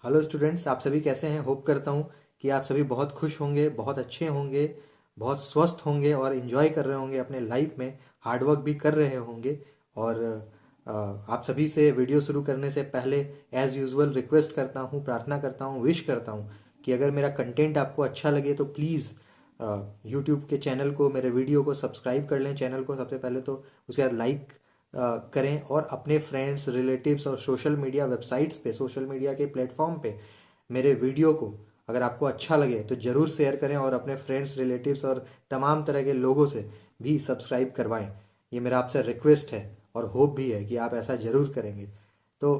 Hello students, आप सभी कैसे हैं। होप करता हूँ कि आप सभी बहुत खुश होंगे, बहुत अच्छे होंगे, बहुत स्वस्थ होंगे और इन्जॉय कर रहे होंगे अपने लाइफ में, हार्डवर्क भी कर रहे होंगे। और आप सभी से वीडियो शुरू करने से पहले एज़ यूजुअल रिक्वेस्ट करता हूँ, प्रार्थना करता हूँ, विश करता हूँ कि अगर मेरा कंटेंट आपको अच्छा लगे तो प्लीज़ यूट्यूब के चैनल को, मेरे वीडियो को सब्सक्राइब कर लें चैनल को सबसे पहले, तो उसके बाद लाइक करें और अपने फ्रेंड्स, रिलेटिव्स और सोशल मीडिया वेबसाइट्स पे, सोशल मीडिया के प्लेटफॉर्म पे मेरे वीडियो को अगर आपको अच्छा लगे तो ज़रूर शेयर करें और अपने फ्रेंड्स, रिलेटिव्स और तमाम तरह के लोगों से भी सब्सक्राइब करवाएं। ये मेरा आपसे रिक्वेस्ट है और होप भी है कि आप ऐसा ज़रूर करेंगे। तो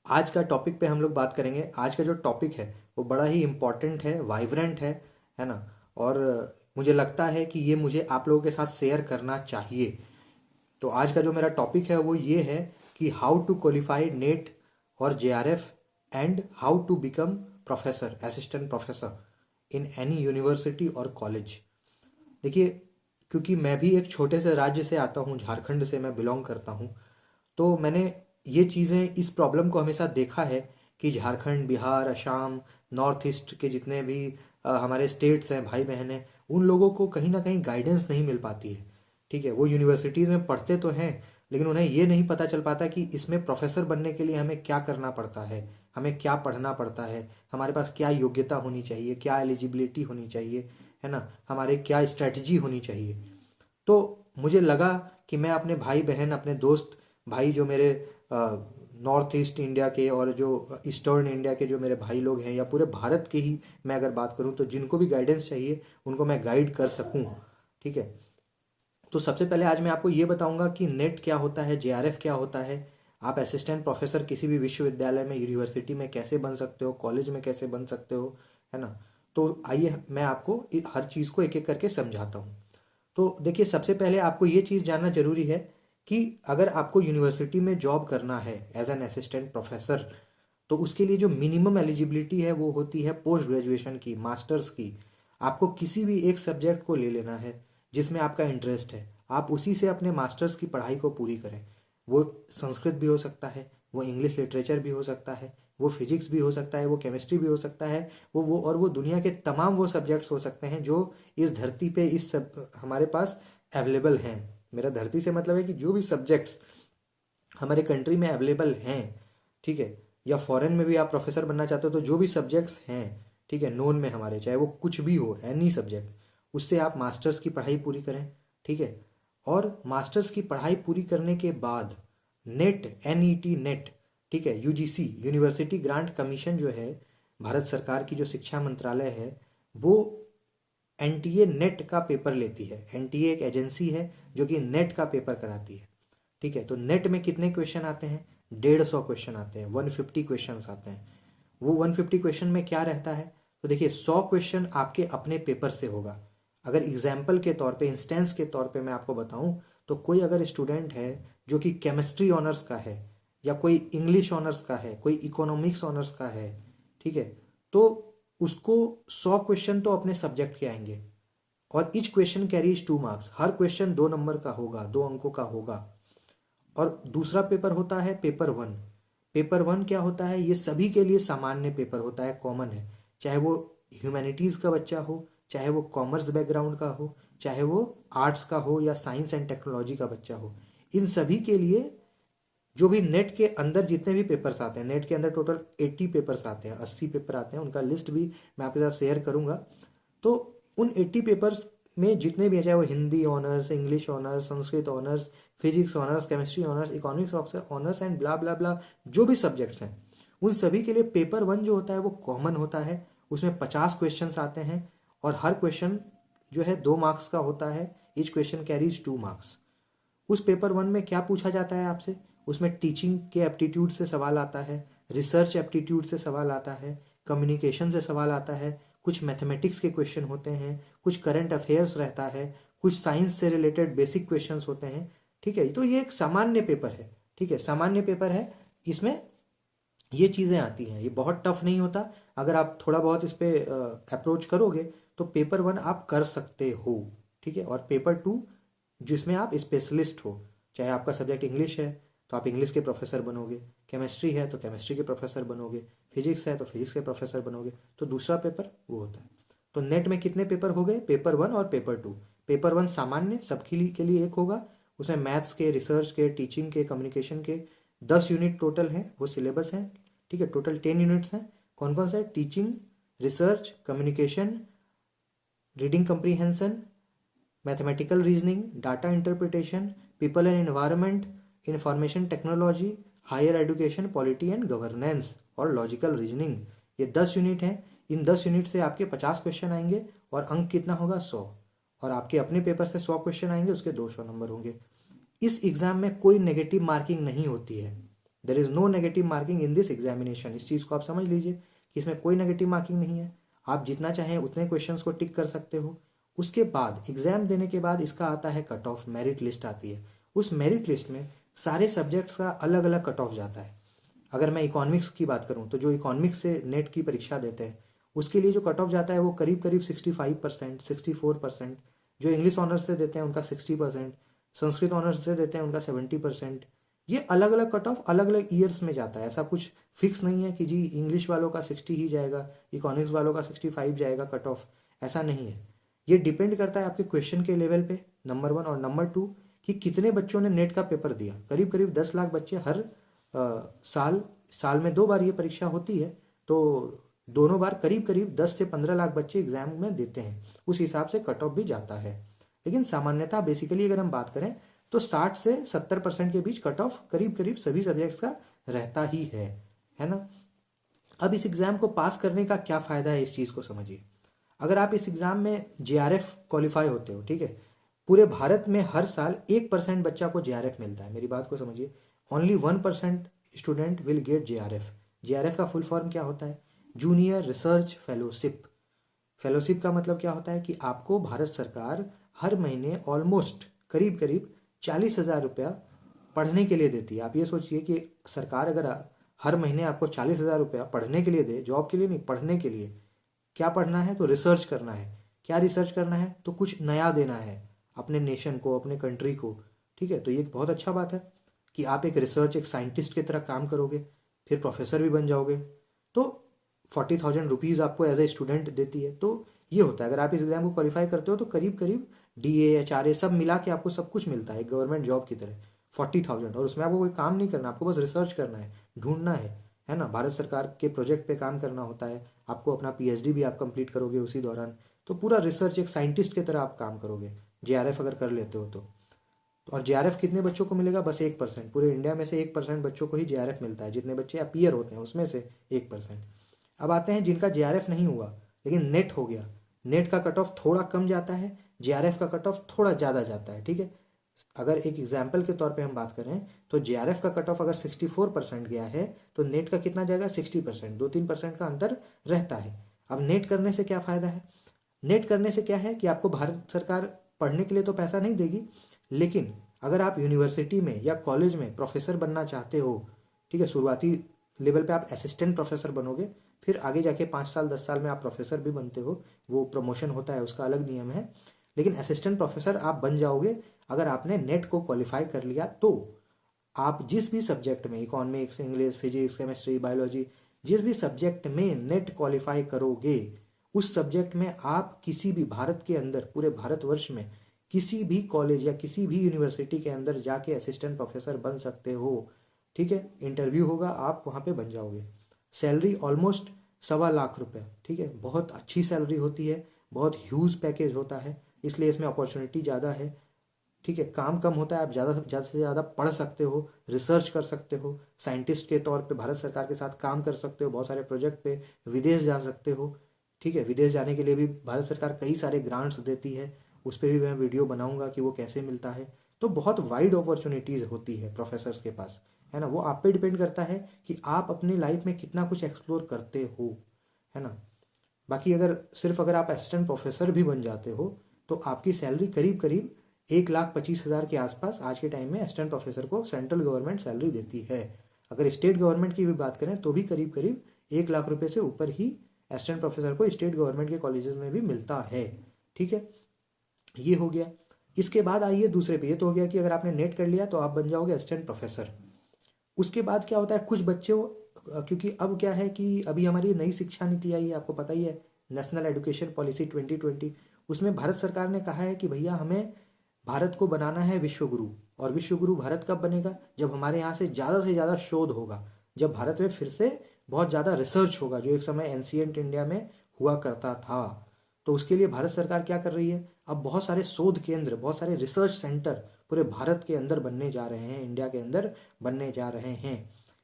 आज का टॉपिक पे हम लोग बात करेंगे। आज का जो टॉपिक है वो बड़ा ही इम्पॉर्टेंट है, वाइब्रेंट है ना। और मुझे लगता है कि ये मुझे आप लोगों के साथ शेयर करना चाहिए। तो आज का जो मेरा टॉपिक है वो ये है कि हाउ टू क्वालिफाई नेट और JRF and how to become professor, assistant professor in any university और कॉलेज। देखिए, क्योंकि मैं भी एक छोटे से राज्य से आता हूँ, झारखंड से मैं बिलोंग करता हूँ, तो मैंने ये चीज़ें, इस प्रॉब्लम को हमेशा देखा है कि झारखंड, बिहार, असम, नॉर्थ ईस्ट के जितने भी हमारे स्टेट्स हैं, भाई बहन हैं, उन लोगों को कहीं ना कहीं गाइडेंस नहीं मिल पाती है। ठीक है, वो यूनिवर्सिटीज़ में पढ़ते तो हैं लेकिन उन्हें ये नहीं पता चल पाता कि इसमें प्रोफेसर बनने के लिए हमें क्या करना पड़ता है, हमें क्या पढ़ना पड़ता है, हमारे पास क्या योग्यता होनी चाहिए, क्या एलिजिबिलिटी होनी चाहिए, है ना, हमारे क्या स्ट्रैटेजी होनी चाहिए। तो मुझे लगा कि मैं अपने भाई बहन, अपने दोस्त भाई, जो मेरे नॉर्थ ईस्ट इंडिया के और जो ईस्टर्न इंडिया के जो मेरे भाई लोग हैं, या पूरे भारत के ही मैं अगर बात करूं, तो जिनको भी गाइडेंस चाहिए उनको मैं गाइड कर सकूं। ठीक है, तो सबसे पहले आज मैं आपको ये बताऊंगा कि नेट क्या होता है, जेआरएफ क्या होता है, आप असिस्टेंट प्रोफेसर किसी भी विश्वविद्यालय में, यूनिवर्सिटी में कैसे बन सकते हो, कॉलेज में कैसे बन सकते हो, है ना। तो आइए मैं आपको हर चीज़ को एक एक करके समझाता हूँ। तो देखिए, सबसे पहले आपको ये चीज़ जानना जरूरी है कि अगर आपको यूनिवर्सिटी में जॉब करना है एज एन असिस्टेंट प्रोफेसर, तो उसके लिए जो मिनिमम एलिजिबिलिटी है वो होती है पोस्ट ग्रेजुएशन की, मास्टर्स की। आपको किसी भी एक सब्जेक्ट को ले लेना है जिसमें आपका इंटरेस्ट है, आप उसी से अपने मास्टर्स की पढ़ाई को पूरी करें। वो संस्कृत भी हो सकता है, वो इंग्लिश लिटरेचर भी हो सकता है, वो फिजिक्स भी हो सकता है, वो केमिस्ट्री भी हो सकता है, वो दुनिया के तमाम वो सब्जेक्ट्स हो सकते हैं जो इस धरती पे, इस सब हमारे पास अवेलेबल हैं। मेरा धरती से मतलब है कि जो भी सब्जेक्ट्स हमारे कंट्री में अवेलेबल हैं, ठीक है, या फॉरेन में भी आप प्रोफेसर बनना चाहते हो, तो जो भी सब्जेक्ट्स हैं, ठीक है, नोन में हमारे, चाहे वो कुछ भी हो, एनी सब्जेक्ट, उससे आप मास्टर्स की पढ़ाई पूरी करें। ठीक है, और मास्टर्स की पढ़ाई पूरी करने के बाद नेट, एनईटी नेट, ठीक है, यूजीसी, यूनिवर्सिटी ग्रांट कमीशन जो है, भारत सरकार की जो शिक्षा मंत्रालय है, वो एनटीए नेट का पेपर लेती है। एनटीए एक एजेंसी है जो कि नेट का पेपर कराती है। ठीक है, तो नेट में कितने क्वेश्चन आते हैं? 150 क्वेश्चन आते हैं, 150 क्वेश्चन आते हैं। वो 150 क्वेश्चन में क्या रहता है? तो देखिए, 100 क्वेश्चन आपके अपने पेपर से होगा। अगर एग्जाम्पल के तौर पे, इंस्टेंस के तौर पे मैं आपको बताऊं, तो कोई अगर स्टूडेंट है जो कि केमिस्ट्री ऑनर्स का है, या कोई इंग्लिश ऑनर्स का है, कोई इकोनॉमिक्स ऑनर्स का है, ठीक है, तो उसको 100 क्वेश्चन तो अपने सब्जेक्ट के आएंगे, और ईच क्वेश्चन कैरीज 2 मार्क्स। हर क्वेश्चन 2 नंबर का होगा, 2 अंकों का होगा। और दूसरा पेपर होता है पेपर वन। पेपर वन क्या होता है? ये सभी के लिए सामान्य पेपर होता है, कॉमन है। चाहे वो ह्यूमैनिटीज़ का बच्चा हो, चाहे वो कॉमर्स बैकग्राउंड का हो, चाहे वो आर्ट्स का हो, या साइंस एंड टेक्नोलॉजी का बच्चा हो, इन सभी के लिए जो भी नेट के अंदर जितने भी पेपर्स आते हैं, नेट के अंदर टोटल 80 पेपर्स आते हैं, 80 पेपर आते हैं, उनका लिस्ट भी मैं आपके साथ शेयर करूंगा। तो उन 80 पेपर्स में जितने भी हैं, चाहे वो Hindi honours, English honours, Sanskrit honours, physics honours, chemistry honours, economics honours and blah blah blah, जो भी सब्जेक्ट्स हैं, उन सभी के लिए पेपर वन जो होता है वो कॉमन होता है। उसमें 50 क्वेश्चन आते हैं, और हर क्वेश्चन जो है 2 मार्क्स का होता है। Each question carries 2 marks. उस पेपर वन में क्या पूछा जाता है आपसे? उसमें टीचिंग के एप्टीट्यूड से सवाल आता है, रिसर्च एप्टीट्यूड से सवाल आता है, कम्युनिकेशन से सवाल आता है, कुछ मैथमेटिक्स के क्वेश्चन होते हैं, कुछ करंट अफेयर्स रहता है, कुछ साइंस से रिलेटेड बेसिक क्वेश्चंस होते हैं। ठीक है, तो ये एक सामान्य पेपर है। ठीक है, सामान्य पेपर है। इसमें ये चीज़ें आती हैं, ये बहुत टफ नहीं होता। अगर आप थोड़ा बहुत इस पे अप्रोच करोगे तो पेपर वन आप कर सकते हो। ठीक है, और पेपर टू जिसमें आप स्पेशलिस्ट हो, चाहे आपका सब्जेक्ट इंग्लिश है तो आप इंग्लिश के प्रोफेसर बनोगे, केमिस्ट्री है तो केमिस्ट्री के प्रोफेसर बनोगे, फिजिक्स है तो फिजिक्स के प्रोफेसर बनोगे। तो दूसरा पेपर वो होता है। तो नेट में कितने पेपर हो गए? पेपर 1 और पेपर 2। पेपर 1 सामान्य सबके लिए के लिए एक होगा, उसमें मैथ्स के, रिसर्च के, टीचिंग के, कम्युनिकेशन के 10 यूनिट टोटल हैं, वो सिलेबस हैं। ठीक है, टोटल 10 यूनिट्स हैं। कौन कौन से? Teaching, research, communication, reading comprehension, mathematical reasoning, data interpretation, people and environment, information technology, higher education, polity and governance और लॉजिकल रीजनिंग। ये 10 यूनिट हैं। इन 10 यूनिट से आपके 50 क्वेश्चन आएंगे और अंक कितना होगा? 100। और आपके अपने पेपर से 100 क्वेश्चन आएंगे, उसके 200 नंबर होंगे। इस एग्जाम में कोई नेगेटिव मार्किंग नहीं होती है। There is no negative marking in this examination. इस चीज़ को आप समझ लीजिए कि इसमें कोई नेगेटिव मार्किंग नहीं है। आप जितना चाहें उतने क्वेश्चंस को टिक कर सकते हो। उसके बाद एग्जाम देने के बाद इसका आता है कट ऑफ, मेरिट लिस्ट आती है। उस मेरिट लिस्ट में सारे सब्जेक्ट्स का अलग अलग कट ऑफ जाता है। अगर मैं इकोनॉमिक्स की बात करूं तो जो इकोनॉमिक्स से नेट की परीक्षा देते हैं उसके लिए जो कट ऑफ जाता है वो करीब करीब 65%, 64%। जो इंग्लिश ऑनर्स से देते हैं उनका 60%, संस्कृत ऑनर्स से देते हैं उनका 70%। ये अलग अलग कट ऑफ अलग अलग ईयर्स में जाता है। ऐसा कुछ फिक्स नहीं है कि जी इंग्लिश वालों का 60 ही जाएगा, इकोनॉमिक्स वालों का 65 जाएगा कट ऑफ, ऐसा नहीं है। ये डिपेंड करता है आपके क्वेश्चन के लेवल पे, नंबर 1। और नंबर 2 कि कितने बच्चों ने नेट का पेपर दिया। करीब करीब 10 लाख बच्चे हर साल में 2 बार ये परीक्षा होती है, तो दोनों बार करीब करीब 10 से 15 लाख बच्चे एग्जाम में देते हैं। उस हिसाब से कट ऑफ भी जाता है। लेकिन सामान्यतः बेसिकली अगर हम बात करें तो 60 से 70% के बीच कट ऑफ करीब करीब सभी सब्जेक्ट्स का रहता ही है ना। अब इस एग्जाम को पास करने का क्या फ़ायदा है, इस चीज़ को समझिए। अगर आप इस एग्ज़ाम में जेआरएफ क्वालिफाई होते हो, ठीक है, पूरे भारत में हर साल 1% बच्चा को जेआरएफ मिलता है। मेरी बात को समझिए, only 1% student will get JRF. JRF का फुल फॉर्म क्या होता है? Junior research fellowship. फेलोशिप का मतलब क्या होता है कि आपको भारत सरकार हर महीने ऑलमोस्ट करीब करीब 40,000 रुपया पढ़ने के लिए देती है। आप ये सोचिए कि सरकार अगर हर महीने आपको 40,000 रुपया पढ़ने के लिए दे, जॉब के लिए नहीं, पढ़ने के लिए। क्या पढ़ना है? तो रिसर्च करना है। क्या रिसर्च करना है? तो कुछ नया देना है अपने नेशन को, अपने कंट्री को। ठीक है, तो ये बहुत अच्छा बात है कि आप एक रिसर्च, एक साइंटिस्ट की तरह काम करोगे, फिर प्रोफेसर भी बन जाओगे। तो 40,000 रुपीज़ आपको एज ए स्टूडेंट देती है। तो ये होता है, अगर आप इस एग्जाम को क्वालिफाई करते हो तो करीब करीब डीए, एचआरए सब मिला के आपको सब कुछ मिलता है गवर्नमेंट जॉब की तरह, 40,000। और उसमें आपको कोई काम नहीं करना, आपको बस रिसर्च करना है, ढूंढना है ना। भारत सरकार के प्रोजेक्ट पे काम करना होता है आपको। अपना पीएचडी भी आप कंप्लीट करोगे उसी दौरान। तो पूरा रिसर्च एक साइंटिस्ट की तरह आप काम करोगे, जेआरएफ अगर कर लेते हो तो। और जेआरएफ कितने बच्चों को मिलेगा? बस 1%। पूरे इंडिया में से 1% बच्चों को ही जेआरएफ मिलता है। जितने बच्चे अपीयर होते हैं उसमें से 1%। अब आते हैं जिनका जेआरएफ नहीं हुआ लेकिन नेट हो गया। नेट का कट ऑफ थोड़ा कम जाता है, जेआरएफ का कट ऑफ थोड़ा ज़्यादा जाता है। ठीक है, अगर एक एग्जाम्पल के तौर पे हम बात करें तो जेआरएफ का कट ऑफ अगर 64% गया है तो नेट का कितना जाएगा? 60%। 2-3% का अंतर रहता है। अब नेट करने से क्या फ़ायदा है? नेट करने से क्या है कि आपको भारत सरकार पढ़ने के लिए तो पैसा नहीं देगी, लेकिन अगर आप यूनिवर्सिटी में या कॉलेज में प्रोफेसर बनना चाहते हो, ठीक है, शुरुआती लेवल पे आप असिस्टेंट प्रोफेसर बनोगे, फिर आगे जाके 5 साल 10 साल में आप प्रोफेसर भी बनते हो, वो प्रमोशन होता है, उसका अलग नियम है। लेकिन असिस्टेंट प्रोफेसर आप बन जाओगे अगर आपने नेट को क्वालिफाई कर लिया। तो आप जिस भी सब्जेक्ट में, economics, English, physics, chemistry, biology, जिस भी सब्जेक्ट में नेट क्वालिफाई करोगे उस सब्जेक्ट में आप किसी भी भारत के अंदर, पूरे भारतवर्ष में किसी भी कॉलेज या किसी भी यूनिवर्सिटी के अंदर जाके असिस्टेंट प्रोफेसर बन सकते हो। ठीक है, इंटरव्यू होगा, आप वहाँ पे बन जाओगे। सैलरी ऑलमोस्ट 1.25 लाख रुपये। ठीक है, बहुत अच्छी सैलरी होती है, बहुत ह्यूज पैकेज होता है, इसलिए इसमें अपॉर्चुनिटी ज़्यादा है। ठीक है, काम कम होता है, आप ज़्यादा से ज़्यादा पढ़ सकते हो, रिसर्च कर सकते हो, साइंटिस्ट के तौर पे भारत सरकार के साथ काम कर सकते हो, बहुत सारे प्रोजेक्ट पे विदेश जा सकते हो। ठीक है, विदेश जाने के लिए भी भारत सरकार कई सारे ग्रांट्स देती है, उस पर भी मैं वीडियो बनाऊंगा कि वो कैसे मिलता है। तो बहुत वाइड अपॉर्चुनिटीज़ होती है प्रोफेसर्स के पास, है ना। वो आप पे डिपेंड करता है कि आप अपनी लाइफ में कितना कुछ एक्सप्लोर करते हो, है ना। बाकी अगर आप असिस्टेंट प्रोफेसर भी बन जाते हो तो आपकी सैलरी करीब करीब 1,25,000 के आसपास आज के टाइम में असिस्टेंट प्रोफेसर को सेंट्रल गवर्नमेंट सैलरी देती है। अगर स्टेट गवर्नमेंट की भी बात करें तो भी करीब करीब 1 लाख रुपए से ऊपर ही असिस्टेंट प्रोफेसर को स्टेट गवर्नमेंट के कॉलेजेस में भी मिलता है। ठीक है, ये हो गया। इसके बाद आइए दूसरे पे। ये तो हो गया कि अगर आपने नेट कर लिया तो आप बन जाओगे असिस्टेंट प्रोफेसर। उसके बाद क्या होता है, कुछ बच्चे क्योंकि अब क्या है कि अभी हमारी नई शिक्षा नीति आई है, आपको पता ही है, नेशनल एजुकेशन पॉलिसी 2020। उसमें भारत सरकार ने कहा है कि भैया हमें भारत को बनाना है विश्वगुरु। और विश्वगुरु भारत कब बनेगा, जब हमारे यहाँ से ज़्यादा शोध होगा, जब भारत में फिर से बहुत ज़्यादा रिसर्च होगा, जो एक समय एंशियंट इंडिया में हुआ करता था। तो उसके लिए भारत सरकार क्या कर रही है, अब बहुत सारे शोध केंद्र, बहुत सारे रिसर्च सेंटर पूरे भारत के अंदर बनने जा रहे हैं, इंडिया के अंदर बनने जा रहे हैं।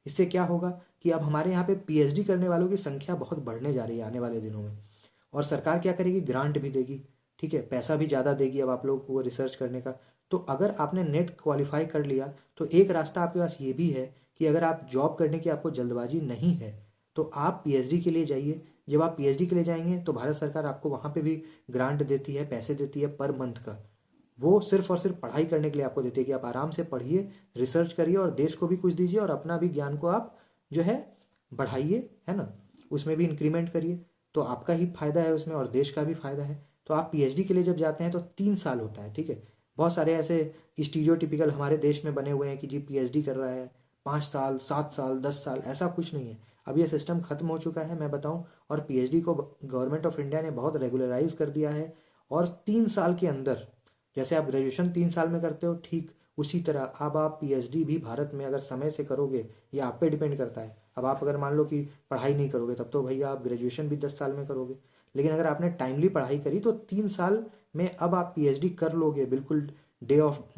इससे क्या होगा कि अब हमारे यहाँ पे पीएचडी करने वालों की संख्या बहुत बढ़ने जा रही है आने वाले दिनों में। और सरकार क्या करेगी, ग्रांट भी देगी, ठीक है, पैसा भी ज़्यादा देगी अब आप लोगों को वो रिसर्च करने का। तो अगर आपने नेट क्वालिफाई कर लिया तो एक रास्ता आपके पास ये भी है कि अगर आप जॉब करने की आपको जल्दबाजी नहीं है तो आप पीएचडी के लिए जाइए। जब आप पीएचडी के लिए जाएंगे तो भारत सरकार आपको वहाँ पे भी ग्रांट देती है, पैसे देती है पर मंथ का। वो सिर्फ और सिर्फ पढ़ाई करने के लिए आपको देती है कि आप आराम से पढ़िए, रिसर्च करिए और देश को भी कुछ दीजिए और अपना भी ज्ञान को आप जो है बढ़ाइए, है ना, उसमें भी इंक्रीमेंट करिए। तो आपका ही फायदा है उसमें और देश का भी फायदा है। तो आप पीएचडी के लिए जब जाते हैं तो 3 साल होता है, ठीक है। बहुत सारे ऐसे स्टीरियोटिपिकल हमारे देश में बने हुए हैं कि जी पीएचडी कर रहा है 5 साल, 7 साल, 10 साल, ऐसा कुछ नहीं है। अब ये सिस्टम खत्म हो चुका है, मैं बताऊं। और पीएचडी को गवर्नमेंट ऑफ इंडिया ने बहुत रेगुलराइज कर दिया है। और 3 साल के अंदर, जैसे आप ग्रेजुएशन 3 साल में करते हो, ठीक उसी तरह अब आप पीएचडी भी भारत में अगर समय से करोगे, ये आप पे डिपेंड करता है। अब आप अगर मान लो कि पढ़ाई नहीं करोगे तब तो भैया आप ग्रेजुएशन भी 10 साल में करोगे। लेकिन अगर आपने टाइमली पढ़ाई करी तो 3 साल में अब आप पीएचडी कर लोगे, बिल्कुल डे ऑफ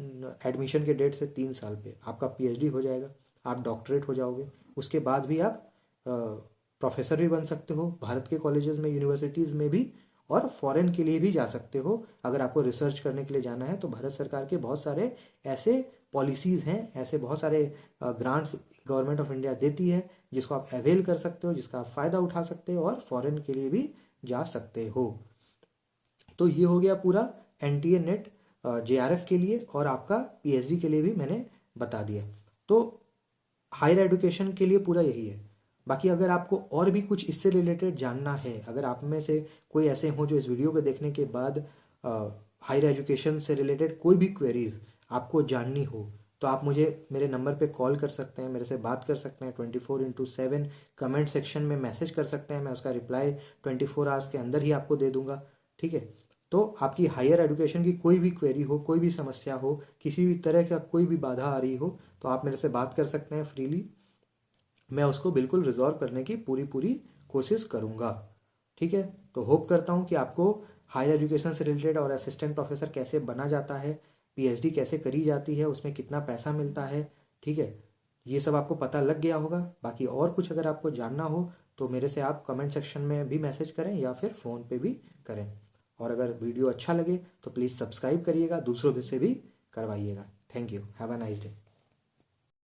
एडमिशन के डेट से 3 साल पे आपका पीएचडी हो जाएगा, आप डॉक्टरेट हो जाओगे। उसके बाद भी आप प्रोफेसर भी बन सकते हो भारत के कॉलेजेस में, यूनिवर्सिटीज़ में भी, और फॉरेन के लिए भी जा सकते हो। अगर आपको रिसर्च करने के लिए जाना है तो भारत सरकार के बहुत सारे ऐसे पॉलिसीज़ हैं, ऐसे बहुत सारे ग्रांट्स गवर्नमेंट ऑफ इंडिया देती है जिसको आप अवेल कर सकते हो, जिसका आप फ़ायदा उठा सकते हो और फॉरेन के लिए भी जा सकते हो। तो ये हो गया पूरा एनटीए नेट जेआरएफ के लिए, और आपका पीएचडी के लिए भी मैंने बता दिया। तो हायर एजुकेशन के लिए पूरा यही है। बाकी अगर आपको और भी कुछ इससे रिलेटेड जानना है, अगर आप में से कोई ऐसे हो जो इस वीडियो को देखने के बाद हायर एजुकेशन से रिलेटेड कोई भी क्वेरीज आपको जाननी हो, तो आप मुझे मेरे नंबर पे कॉल कर सकते हैं, मेरे से बात कर सकते हैं 24/7। कमेंट सेक्शन में मैसेज कर सकते हैं, मैं उसका रिप्लाई 24 आवर्स के अंदर ही आपको दे दूंगा, ठीक है। तो आपकी हायर एजुकेशन की कोई भी क्वेरी हो, कोई भी समस्या हो, किसी भी तरह का कोई भी बाधा आ रही हो, तो आप मेरे से बात कर सकते हैं फ्रीली। मैं उसको बिल्कुल रिजॉल्व करने की पूरी पूरी कोशिश करूँगा, ठीक है। तो होप करता हूँ कि आपको हायर एजुकेशन से रिलेटेड और असिस्टेंट प्रोफेसर कैसे बना जाता है, पीएचडी कैसे करी जाती है, उसमें कितना पैसा मिलता है, ठीक है, ये सब आपको पता लग गया होगा। बाकी और कुछ अगर आपको जानना हो तो मेरे से आप कमेंट सेक्शन में भी मैसेज करें या फिर फ़ोन पे भी करें। और अगर वीडियो अच्छा लगे तो प्लीज़ सब्सक्राइब करिएगा, दूसरों से भी करवाइएगा। Thank you, have a nice day.